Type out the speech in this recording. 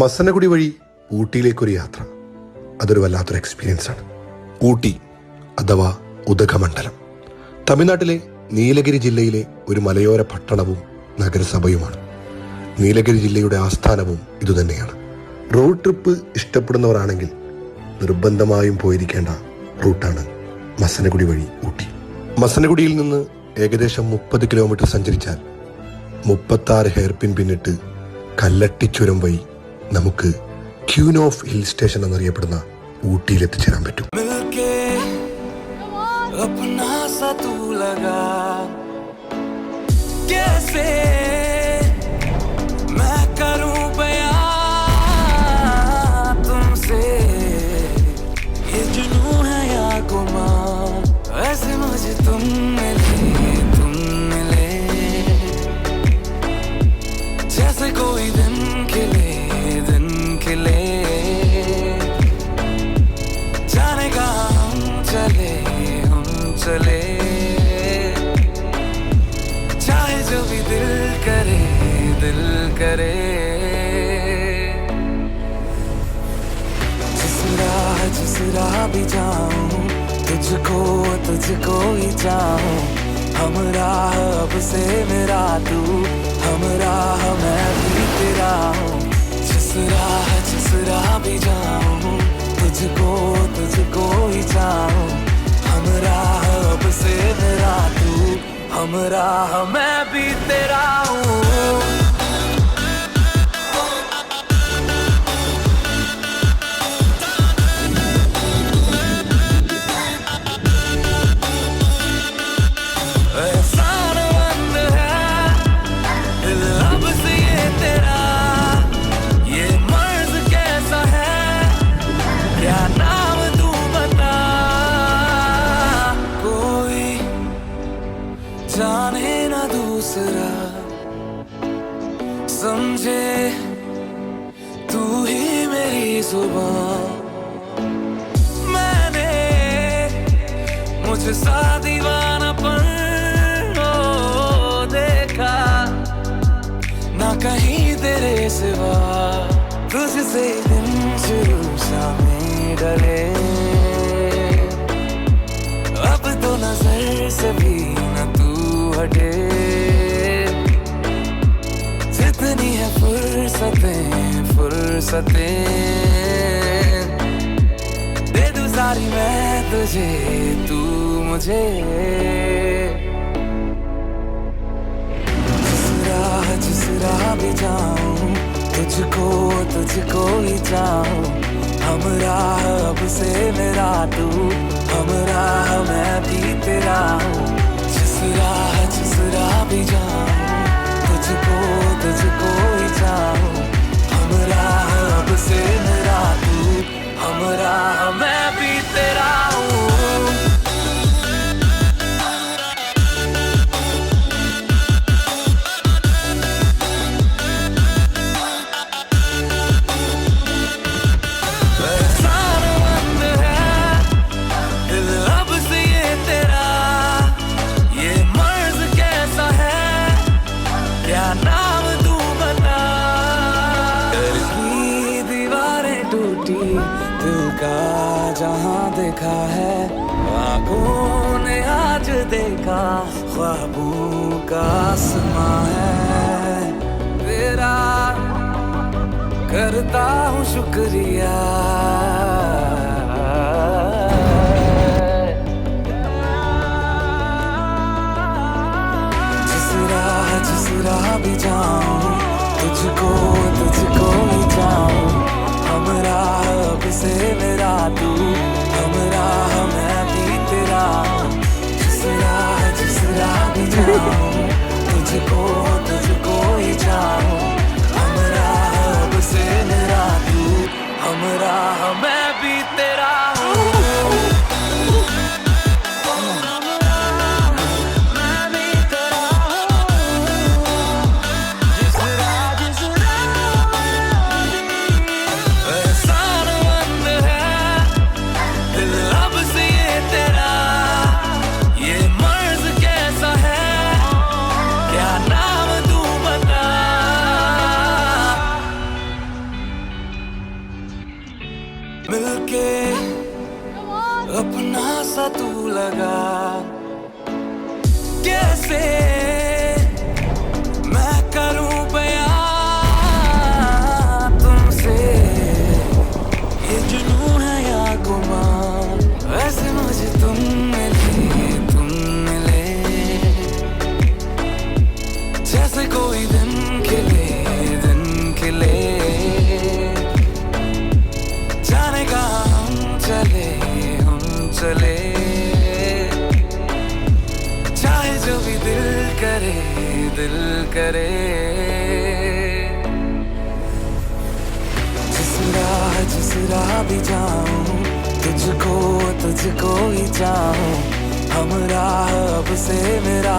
മസനഗുഡി വഴി ഊട്ടിയിലേക്കൊരു യാത്ര, അതൊരു വല്ലാത്തൊരു എക്സ്പീരിയൻസ് ആണ്. ഊട്ടി അഥവാ ഉദകമണ്ഡലം തമിഴ്നാട്ടിലെ നീലഗിരി ജില്ലയിലെ ഒരു മലയോര പട്ടണവും നഗരസഭയുമാണ്. നീലഗിരി ജില്ലയുടെ ആസ്ഥാനവും ഇതുതന്നെയാണ്. റോഡ് ട്രിപ്പ് ഇഷ്ടപ്പെടുന്നവരാണെങ്കിൽ നിർബന്ധമായും പോയിരിക്കേണ്ട റൂട്ടാണ് മസനഗുഡി വഴി ഊട്ടി. മസനഗുഡിയിൽ നിന്ന് ഏകദേശം 30 കിലോമീറ്റർ സഞ്ചരിച്ചാൽ 36 ഹെയർപിൻ പിന്നിട്ട് കല്ലട്ടിച്ചുരം വഴി നമുക്ക് ക്യൂൻ ഓഫ് ഹിൽ സ്റ്റേഷൻ എന്നറിയപ്പെടുന്ന ഊട്ടിയിൽ എത്തിച്ചേരാൻ പറ്റും. चले चाहे जो भी दिल करे जिस राह भी जाऊं तुझको ही चाहूं. हम राह अब से मेरा तू, हम राह मैं भी तेरा हूं. जिस राह भी जाऊं तुझको ही चाहूं. हम राह अब से मेरा तू, हम राह मैं भी तेरा हूँ. एहसान बंद है दिल अब से ये तेरा, ये मर्ज कैसा है क्या नाम तू बता. कोई जाने ना दूसरा समझे तू ही मेरी जुबान. मैंने मुझसा दीवानापन देखा ना कहीं तेरे सिवा. तुझसे दिन शुरू शामें डले अब तो नजर से भी न तू हटे. जितनी है फुर्सतें दे दूं सारी मैं तुझे, तू मुझे. जिस राह भी जाऊं तुझको ही चाहूं. हम राह अब से मेरा तू, हम राह मैं भी तेरा हूँ. जिस राह भी जाऊं तुझको ही चाहूं. हम राह अब से मेरा तू, हम राह मैं भी तेरा हूँ. दिल का जहां देखा है आँखों ने आज देखा, ख्वाबों का आसमां है तेरा. करता हूँ शुक्रिया जिस राह भी जाऊं तुझको ही चाहूं. हम राह अब से मेरा तू, हम राह मैं भी तेरा हूँ. जिस राह भी जाऊं तुझको ही चाहूं. हम राह अब से मेरा तू, हम राह मैं भी तेरा हूँ. मिलके अपना सा तू लगा, कैसे मैं करूं बयां तुमसे, ये जुनून है या गुमान, वैसे मुझे तुम मिले जैसे कोई दिन खिले जाने का हम चले चाहे जो भी दिल करे जिस राह भी जाऊं तुझको ही चाहूं, हम राह अब से मेरा